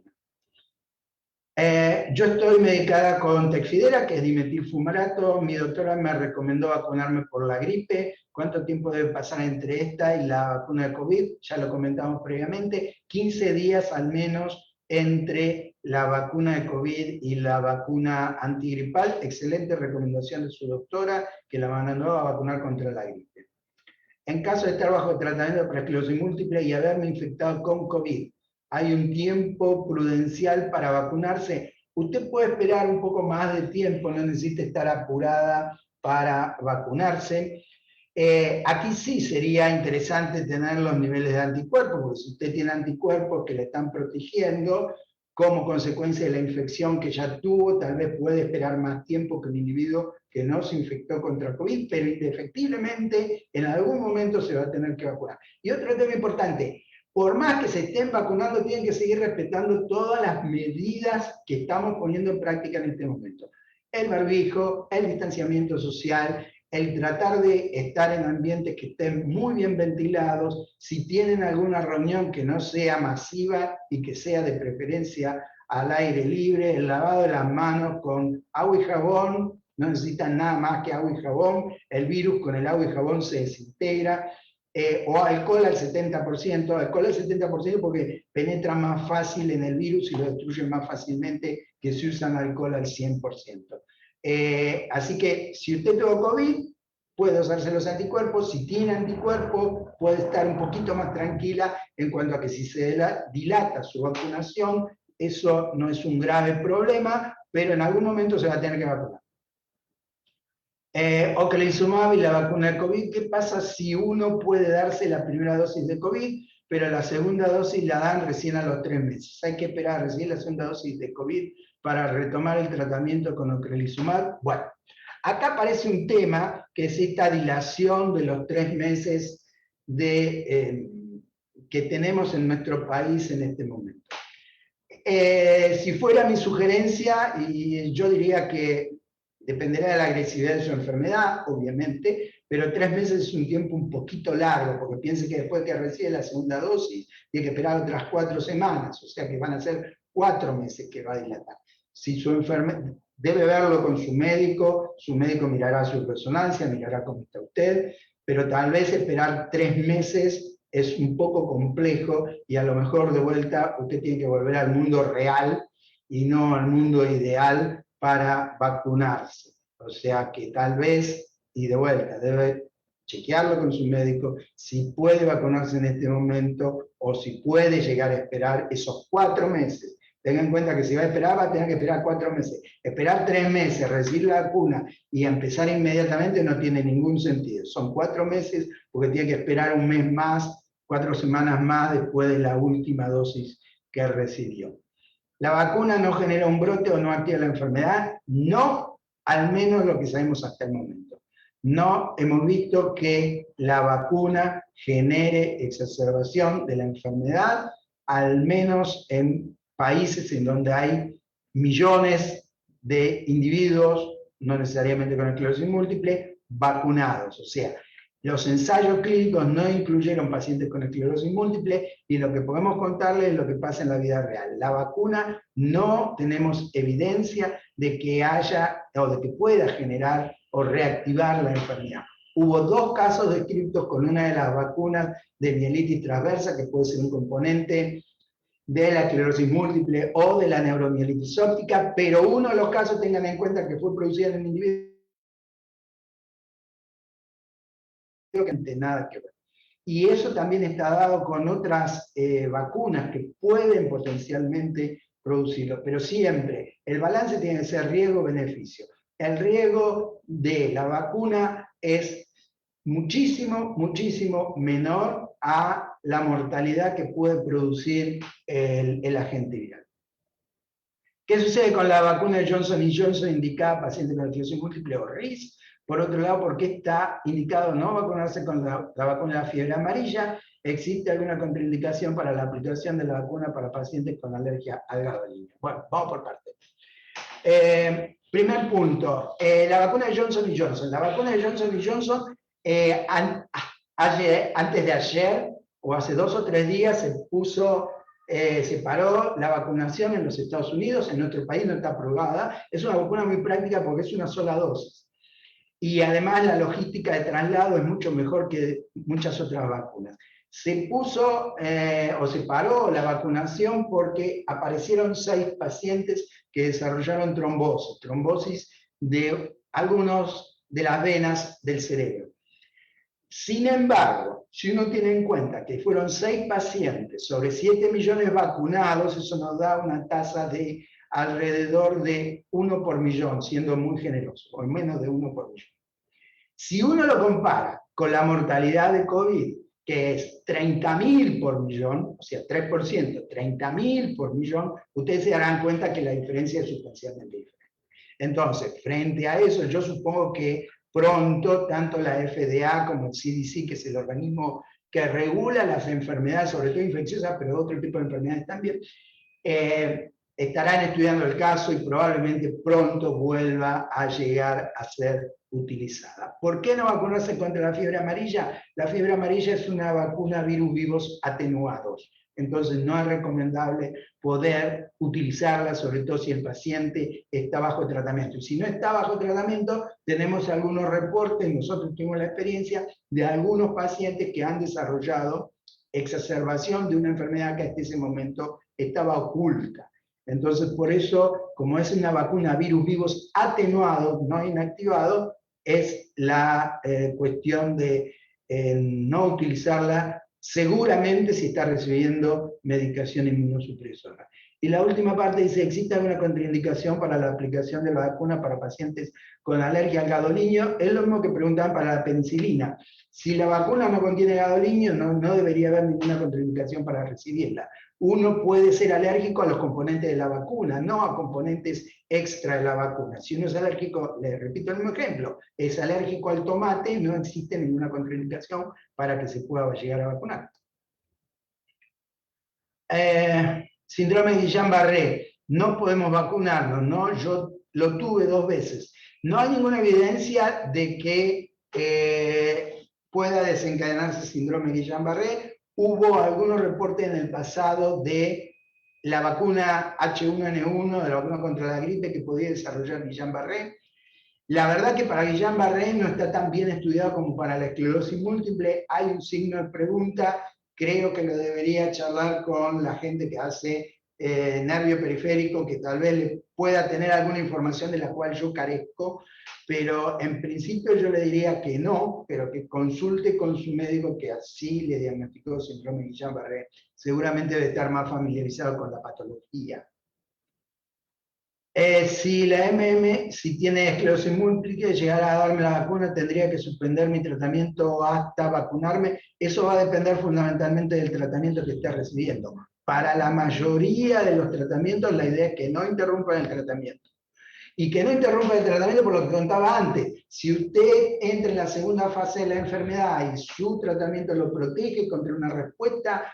Yo estoy medicada con Tecfidera, que es dimetilfumarato. Mi doctora me recomendó vacunarme por la gripe. ¿Cuánto tiempo debe pasar entre esta y la vacuna de COVID? Ya lo comentamos previamente, 15 días al menos entre la vacuna de COVID y la vacuna antigripal. Excelente recomendación de su doctora, que la mandó a vacunar contra la gripe. En caso de estar bajo tratamiento para esclerosis múltiple y haberme infectado con COVID, hay un tiempo prudencial para vacunarse. Usted puede esperar un poco más de tiempo, no necesita estar apurada para vacunarse. Aquí sí sería interesante tener los niveles de anticuerpos, porque si usted tiene anticuerpos que le están protegiendo como consecuencia de la infección que ya tuvo, tal vez puede esperar más tiempo que el individuo que no se infectó contra COVID, pero indefectiblemente en algún momento se va a tener que vacunar. Y otro tema importante, por más que se estén vacunando, tienen que seguir respetando todas las medidas que estamos poniendo en práctica en este momento. El barbijo, el distanciamiento social, el tratar de estar en ambientes que estén muy bien ventilados. Si tienen alguna reunión que no sea masiva y que sea de preferencia al aire libre, el lavado de las manos con agua y jabón, no necesitan nada más que agua y jabón, el virus con el agua y jabón se desintegra, o alcohol al 70%, alcohol al 70% porque penetra más fácil en el virus y lo destruye más fácilmente que si usan alcohol al 100%. Así que si usted tuvo COVID, puede usarse los anticuerpos. Si tiene anticuerpos, puede estar un poquito más tranquila en cuanto a que si se dilata su vacunación, eso no es un grave problema, pero en algún momento se va a tener que vacunar. Ocrelizumab y la vacuna de COVID, ¿qué pasa si uno puede darse la primera dosis de COVID, pero la segunda dosis la dan recién a los 3 meses? Hay que esperar recién la segunda dosis de COVID para retomar el tratamiento con ocrelizumab. Bueno, acá aparece un tema que es esta dilación de los 3 meses que tenemos en nuestro país en este momento. Si fuera mi sugerencia, y yo diría que dependerá de la agresividad de su enfermedad, obviamente, pero 3 meses es un tiempo un poquito largo, porque piense que después que recibe la segunda dosis, tiene que esperar otras 4 semanas, o sea que van a ser 4 meses que va a dilatar. Si su enfermedad, debe verlo con su médico mirará su resonancia, mirará cómo está usted, pero tal vez esperar 3 meses es un poco complejo y a lo mejor de vuelta usted tiene que volver al mundo real y no al mundo ideal para vacunarse. O sea que tal vez, y de vuelta, debe chequearlo con su médico si puede vacunarse en este momento o si puede llegar a esperar esos 4 meses. Tenga en cuenta que si va a esperar, va a tener que esperar 4 meses. Esperar 3 meses, recibir la vacuna y empezar inmediatamente no tiene ningún sentido. Son 4 meses porque tiene que esperar un mes más, 4 semanas más después de la última dosis que recibió. ¿La vacuna no genera un brote o no activa la enfermedad? No, al menos lo que sabemos hasta el momento. No hemos visto que la vacuna genere exacerbación de la enfermedad, al menos en países en donde hay millones de individuos, no necesariamente con esclerosis múltiple, vacunados. O sea, los ensayos clínicos no incluyeron pacientes con esclerosis múltiple y lo que podemos contarles es lo que pasa en la vida real. La vacuna no tenemos evidencia de que haya o de que pueda generar o reactivar la enfermedad. Hubo 2 casos descritos con una de las vacunas de mielitis transversa, que puede ser un componente de la esclerosis múltiple o de la neuromielitis óptica, pero uno de los casos, tengan en cuenta que fue producida en un individuo que no tiene nada que ver. Y eso también está dado con otras vacunas que pueden potencialmente producirlo, pero siempre el balance tiene que ser riesgo-beneficio. El riesgo de la vacuna es muchísimo, muchísimo menor a la mortalidad que puede producir el agente viral. ¿Qué sucede con la vacuna de Johnson Johnson indicada a pacientes con esclerosis múltiple o RIS? Por otro lado, ¿por qué está indicado no vacunarse con la vacuna de la fiebre amarilla? ¿Existe alguna contraindicación para la aplicación de la vacuna para pacientes con alergia al gadolinium? Bueno, vamos por partes. Primer punto, la vacuna de Johnson Johnson. La vacuna de Johnson Johnson, antes de ayer, o hace 2 o 3 días, se paró la vacunación en los Estados Unidos. En nuestro país no está aprobada. Es una vacuna muy práctica porque es una sola dosis. Y además la logística de traslado es mucho mejor que muchas otras vacunas. Se puso o se paró la vacunación porque aparecieron 6 pacientes que desarrollaron trombosis de algunos de las venas del cerebro. Sin embargo, si uno tiene en cuenta que fueron 6 pacientes sobre 7 millones vacunados, eso nos da una tasa de alrededor de 1 por millón, siendo muy generoso, o menos de 1 por millón. Si uno lo compara con la mortalidad de COVID, que es 30.000 por millón, o sea, 3%, 30.000 por millón, ustedes se darán cuenta que la diferencia es sustancialmente diferente. Entonces, frente a eso, yo supongo que pronto, tanto la FDA como el CDC, que es el organismo que regula las enfermedades, sobre todo infecciosas, pero otro tipo de enfermedades también, estarán estudiando el caso y probablemente pronto vuelva a llegar a ser utilizada. ¿Por qué no vacunarse contra la fiebre amarilla? La fiebre amarilla es una vacuna virus vivos atenuados, entonces no es recomendable poder utilizarla, sobre todo si el paciente está bajo tratamiento. Y si no está bajo tratamiento, tenemos algunos reportes, nosotros tuvimos la experiencia de algunos pacientes que han desarrollado exacerbación de una enfermedad que hasta ese momento estaba oculta. Entonces, por eso, como es una vacuna virus vivos atenuados, no inactivados, es la cuestión de no utilizarla seguramente si está recibiendo medicación inmunosupresora. Y la última parte dice, ¿existe alguna contraindicación para la aplicación de la vacuna para pacientes con alergia al gadolinio? Es lo mismo que preguntaban para la penicilina. Si la vacuna no contiene gadolinio, no debería haber ninguna contraindicación para recibirla. Uno puede ser alérgico a los componentes de la vacuna, no a componentes extra de la vacuna. Si uno es alérgico, le repito el mismo ejemplo, es alérgico al tomate, no existe ninguna contraindicación para que se pueda llegar a vacunar. Síndrome de Guillain-Barré, no podemos vacunarnos, ¿no? Yo lo tuve 2 veces. No hay ninguna evidencia de que pueda desencadenarse síndrome de Guillain-Barré. Hubo algunos reportes en el pasado de la vacuna H1N1, de la vacuna contra la gripe, que podía desarrollar Guillain-Barré. La verdad que para Guillain-Barré no está tan bien estudiado como para la esclerosis múltiple. Hay un signo de pregunta, creo que lo debería charlar con la gente que hace nervio periférico, que tal vez pueda tener alguna información de la cual yo carezco, pero en principio yo le diría que no, pero que consulte con su médico que así le diagnosticó síndrome de Guillain-Barré. Seguramente debe estar más familiarizado con la patología. Si la si tiene esclerosis múltiple, llegara a darme la vacuna, tendría que suspender mi tratamiento hasta vacunarme. Eso va a depender fundamentalmente del tratamiento que esté recibiendo. Para la mayoría de los tratamientos, la idea es que no interrumpan el tratamiento. Y que no interrumpa el tratamiento por lo que contaba antes. Si usted entra en la segunda fase de la enfermedad y su tratamiento lo protege contra una respuesta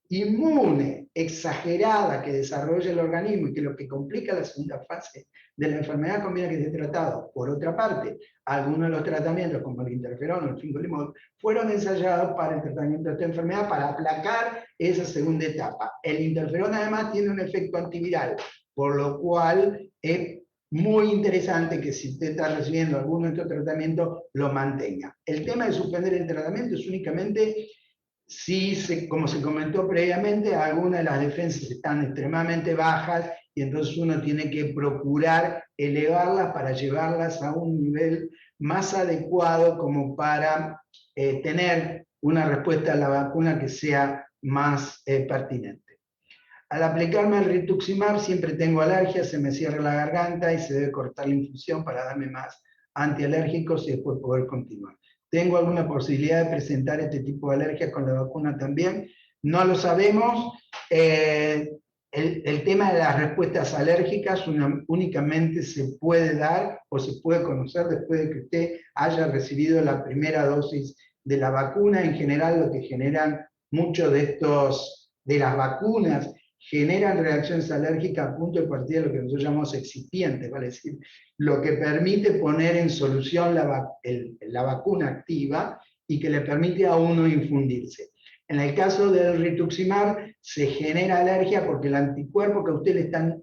inmune exagerada que desarrolla el organismo y que lo que complica la segunda fase de la enfermedad conviene que esté tratado. Por otra parte, algunos de los tratamientos, como el interferón o el fingolimod, fueron ensayados para el tratamiento de esta enfermedad para aplacar esa segunda etapa. El interferón además tiene un efecto antiviral, por lo cual es muy interesante que si usted está recibiendo alguno de estos tratamientos, lo mantenga. El tema de suspender el tratamiento es únicamente si, como se comentó previamente, algunas de las defensas están extremadamente bajas y entonces uno tiene que procurar elevarlas para llevarlas a un nivel más adecuado como para tener una respuesta a la vacuna que sea más pertinente. Al aplicarme el rituximab siempre tengo alergia, se me cierra la garganta y se debe cortar la infusión para darme más antialérgicos y después poder continuar. ¿Tengo alguna posibilidad de presentar este tipo de alergias con la vacuna también? No lo sabemos. El tema de las respuestas alérgicas únicamente se puede dar o se puede conocer después de que usted haya recibido la primera dosis de la vacuna. En general, lo que generan muchos de las vacunas generan reacciones alérgicas a punto de partida de lo que nosotros llamamos excipientes, ¿vale? Es decir, lo que permite poner en solución la vacuna activa y que le permite a uno infundirse. En el caso del rituximab se genera alergia porque el anticuerpo que a usted le están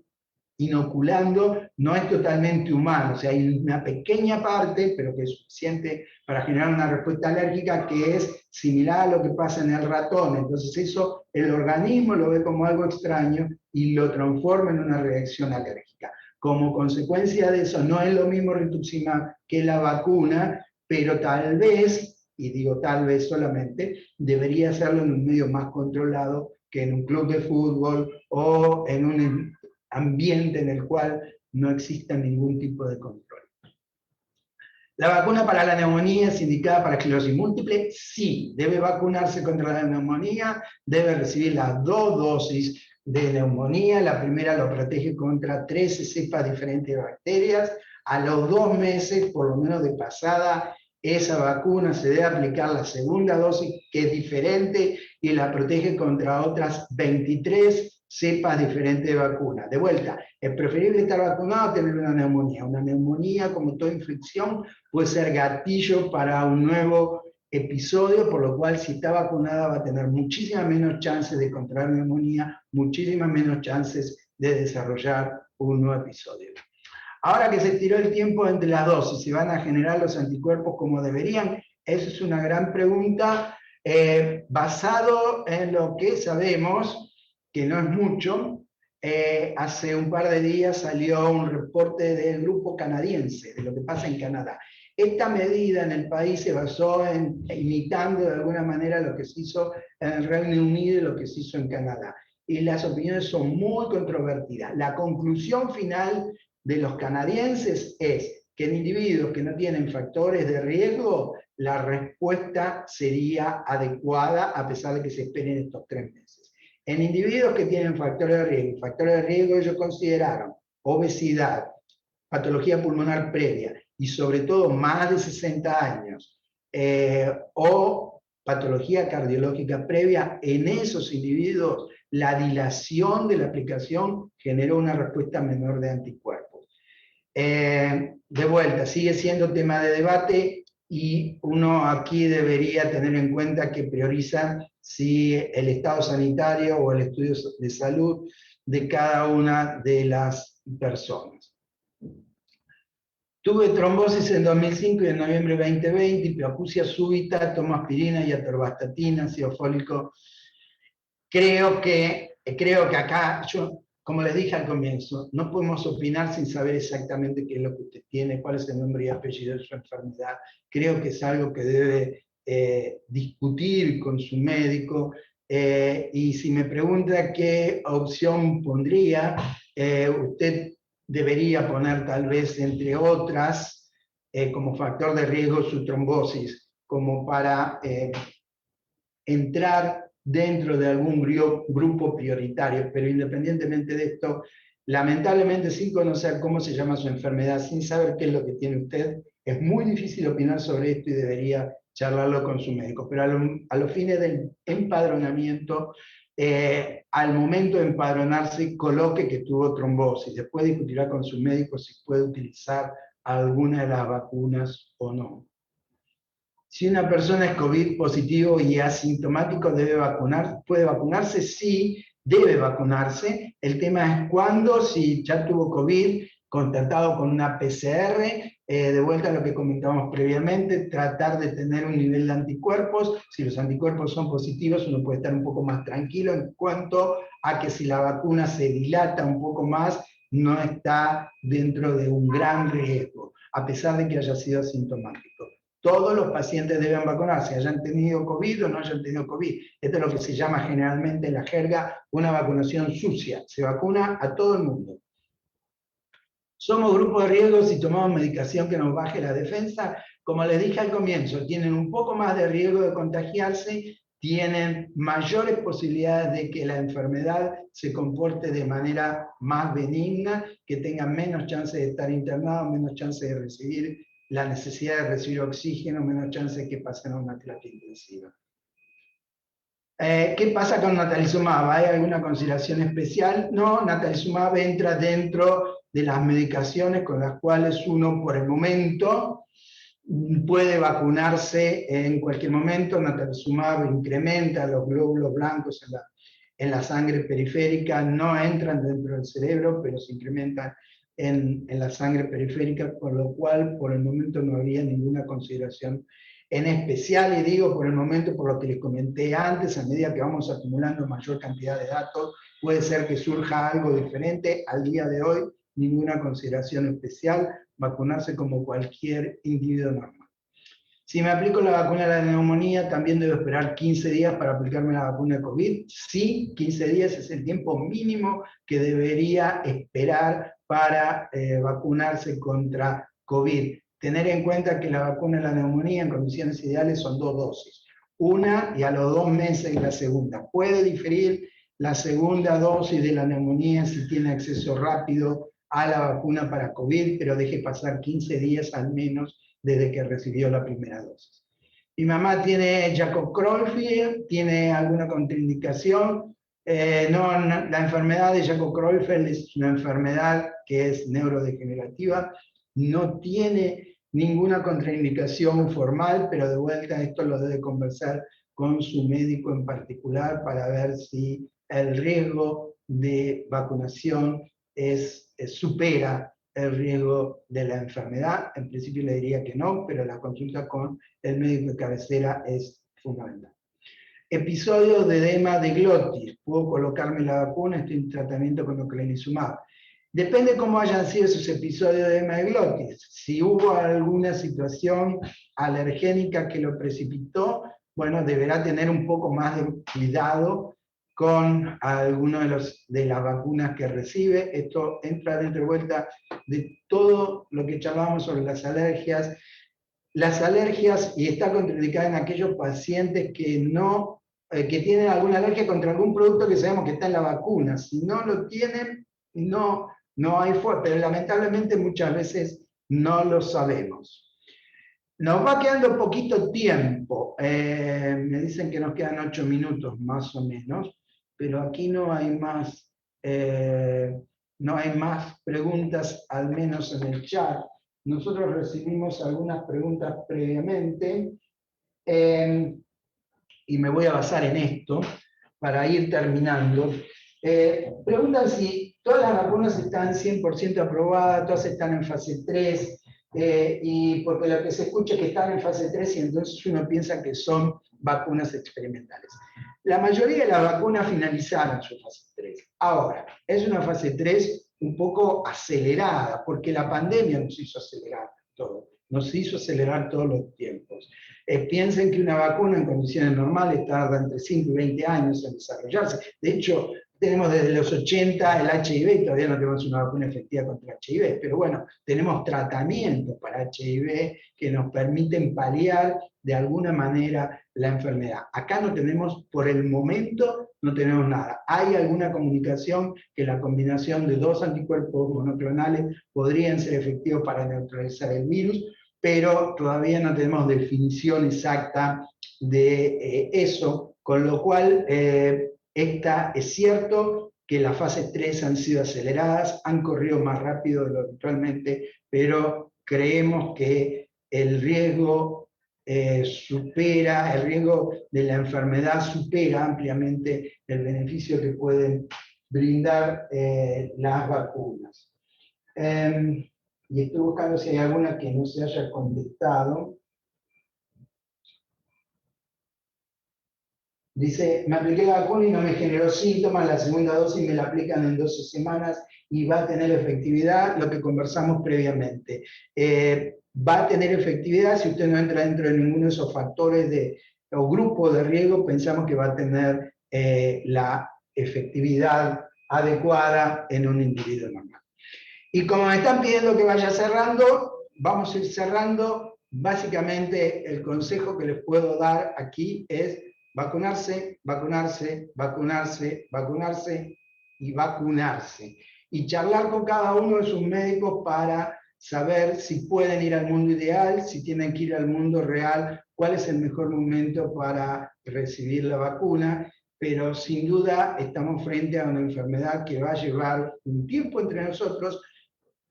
inoculando no es totalmente humano, o sea, hay una pequeña parte, pero que es suficiente para generar una respuesta alérgica que es similar a lo que pasa en el ratón. Entonces eso el organismo lo ve como algo extraño y lo transforma en una reacción alérgica. Como consecuencia de eso, no es lo mismo rituximab que la vacuna, pero tal vez, y digo tal vez solamente, debería hacerlo en un medio más controlado que en un club de fútbol o en un ambiente en el cual no exista ningún tipo de control. ¿La vacuna para la neumonía es indicada para esclerosis múltiple? Sí, debe vacunarse contra la neumonía, debe recibir las 2 dosis de neumonía. La primera lo protege contra 13 cepas diferentes de bacterias. A los 2 meses, por lo menos de pasada, esa vacuna se debe aplicar la segunda dosis, que es diferente, y la protege contra otras 23 cepas diferentes de vacuna. De vuelta, es preferible estar vacunado a tener una neumonía. Una neumonía, como toda infección, puede ser gatillo para un nuevo episodio, por lo cual si está vacunada va a tener muchísimas menos chances de contraer neumonía, muchísimas menos chances de desarrollar un nuevo episodio. Ahora que se estiró el tiempo entre las dosis, ¿se van a generar los anticuerpos como deberían? Esa es una gran pregunta, basado en lo que sabemos, que no es mucho. Hace un par de días salió un reporte del grupo canadiense, de lo que pasa en Canadá. Esta medida en el país se basó en imitando de alguna manera lo que se hizo en el Reino Unido y lo que se hizo en Canadá. Y las opiniones son muy controvertidas. La conclusión final de los canadienses es que en individuos que no tienen factores de riesgo, la respuesta sería adecuada a pesar de que se esperen estos 3 meses. En individuos que tienen factores de riesgo ellos consideraron obesidad, patología pulmonar previa y sobre todo más de 60 años o patología cardiológica previa, en esos individuos la dilación de la aplicación generó una respuesta menor de anticuerpos. De vuelta, sigue siendo tema de debate y uno aquí debería tener en cuenta que priorizan si el estado sanitario o el estudio de salud de cada una de las personas. Tuve trombosis en 2005 y en noviembre de 2020, hipoacusia súbita, tomo aspirina y atorvastatina, ácido fólico. Creo que acá, yo, como les dije al comienzo, no podemos opinar sin saber exactamente qué es lo que usted tiene, cuál es el nombre y apellido de su enfermedad. Creo que es algo que debe discutir con su médico. Y si me pregunta qué opción pondría, usted debería poner tal vez, entre otras, como factor de riesgo su trombosis, como para entrar dentro de algún grupo prioritario, pero independientemente de esto, lamentablemente sin conocer cómo se llama su enfermedad, sin saber qué es lo que tiene usted, es muy difícil opinar sobre esto y debería charlarlo con su médico. Pero a los fines del empadronamiento, al momento de empadronarse, coloque que tuvo trombosis. Después discutirá con su médico si puede utilizar alguna de las vacunas o no. Si una persona es COVID positivo y asintomático, ¿puede vacunarse? Sí, debe vacunarse. El tema es cuándo, si ya tuvo COVID, contatado con una PCR, de vuelta a lo que comentábamos previamente, tratar de tener un nivel de anticuerpos. Si los anticuerpos son positivos, uno puede estar un poco más tranquilo en cuanto a que si la vacuna se dilata un poco más, no está dentro de un gran riesgo, a pesar de que haya sido asintomático. Todos los pacientes deben vacunarse, hayan tenido COVID o no hayan tenido COVID. Esto es lo que se llama generalmente en la jerga una vacunación sucia. Se vacuna a todo el mundo. Somos grupo de riesgo si tomamos medicación que nos baje la defensa. Como les dije al comienzo, tienen un poco más de riesgo de contagiarse, tienen mayores posibilidades de que la enfermedad se comporte de manera más benigna, que tengan menos chance de estar internados, menos chance de recibir la necesidad de recibir oxígeno, menos chance de que pasen a una terapia intensiva. ¿Qué pasa con natalizumab? ¿Hay alguna consideración especial? No, natalizumab entra dentro de las medicaciones con las cuales uno por el momento puede vacunarse en cualquier momento. Natalizumab incrementa los glóbulos blancos en la sangre periférica, no entran dentro del cerebro, pero se incrementan en la sangre periférica, por lo cual por el momento no habría ninguna consideración en especial, y digo por el momento por lo que les comenté antes, a medida que vamos acumulando mayor cantidad de datos, puede ser que surja algo diferente. Al día de hoy, ninguna consideración especial, vacunarse como cualquier individuo normal. Si me aplico la vacuna de la neumonía, también debo esperar 15 días para aplicarme la vacuna de COVID. Sí, 15 días es el tiempo mínimo que debería esperar para vacunarse contra COVID. Tener en cuenta que la vacuna de la neumonía en condiciones ideales son 2 dosis. Una y a los 2 meses la segunda. Puede diferir la segunda dosis de la neumonía si tiene acceso rápido a la vacuna para COVID, pero deje pasar 15 días al menos desde que recibió la primera dosis. Mi mamá tiene Jakob-Creutzfeldt, tiene alguna contraindicación. La enfermedad de Jakob-Creutzfeldt es una enfermedad que es neurodegenerativa, no tiene ninguna contraindicación formal, pero de vuelta esto lo debe conversar con su médico en particular para ver si el riesgo de vacunación supera el riesgo de la enfermedad. En principio le diría que no, pero la consulta con el médico de cabecera es fundamental. Episodios de edema de glotis. ¿Puedo colocarme la vacuna? Estoy en tratamiento con ocrelizumab. Depende cómo hayan sido esos episodios de edema de glotis. Si hubo alguna situación alergénica que lo precipitó, bueno, deberá tener un poco más de cuidado con alguno de las vacunas que recibe. Esto entra dentro de vuelta de todo lo que charlamos sobre las alergias. Las alergias, y está contraindicada en aquellos pacientes que tienen alguna alergia contra algún producto que sabemos que está en la vacuna. Si no lo tienen, no hay forma, pero lamentablemente muchas veces no lo sabemos. Nos va quedando poquito tiempo. Me dicen que nos quedan 8 minutos más o menos, pero aquí no hay más preguntas, al menos en el chat. Nosotros recibimos algunas preguntas previamente y me voy a basar en esto para ir terminando. Preguntan si todas las vacunas están 100% aprobadas, todas están en fase 3, y porque lo que se escucha es que están en fase 3 y entonces uno piensa que son vacunas experimentales. La mayoría de las vacunas finalizaron su fase 3. Ahora, es una fase 3 un poco acelerada, porque la pandemia nos hizo acelerar todo, nos hizo acelerar todos los tiempos. Piensen que una vacuna en condiciones normales tarda entre 5 y 20 años en desarrollarse. De hecho, tenemos desde los 80 el HIV y todavía no tenemos una vacuna efectiva contra HIV, pero bueno, tenemos tratamientos para HIV que nos permiten paliar de alguna manera la enfermedad. Acá no tenemos, por el momento, no tenemos nada. Hay alguna comunicación que la combinación de 2 anticuerpos monoclonales podrían ser efectivos para neutralizar el virus, pero todavía no tenemos definición exacta de eso, con lo cual es cierto que las fases 3 han sido aceleradas, han corrido más rápido de lo habitualmente, pero creemos que el riesgo el riesgo de la enfermedad supera ampliamente el beneficio que pueden brindar las vacunas. Y estoy buscando si hay alguna que no se haya contestado. Dice, me apliqué la vacuna y no me generó síntomas, la segunda dosis me la aplican en 12 semanas y va a tener efectividad, lo que conversamos previamente. Va a tener efectividad si usted no entra dentro de ninguno de esos factores o grupos de riesgo, pensamos que va a tener la efectividad adecuada en un individuo normal. Y como me están pidiendo que vaya cerrando, vamos a ir cerrando. Básicamente el consejo que les puedo dar aquí es vacunarse, vacunarse, vacunarse, vacunarse y vacunarse. Y charlar con cada uno de sus médicos para saber si pueden ir al mundo ideal, si tienen que ir al mundo real, cuál es el mejor momento para recibir la vacuna. Pero sin duda estamos frente a una enfermedad que va a llevar un tiempo entre nosotros.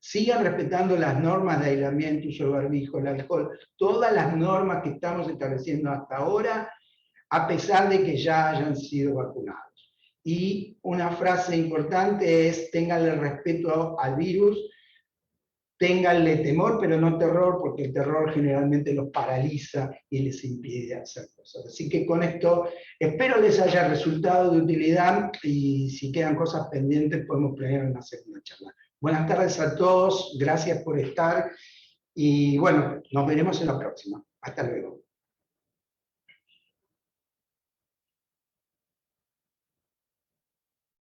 Sigan respetando las normas de aislamiento, uso de barbijo, el alcohol, todas las normas que estamos estableciendo hasta ahora, a pesar de que ya hayan sido vacunados. Y una frase importante es: ténganle respeto al virus, ténganle temor, pero no terror, porque el terror generalmente los paraliza y les impide hacer cosas. Así que con esto espero les haya resultado de utilidad, y si quedan cosas pendientes podemos planear una segunda charla. Buenas tardes a todos, gracias por estar y bueno, nos veremos en la próxima. Hasta luego.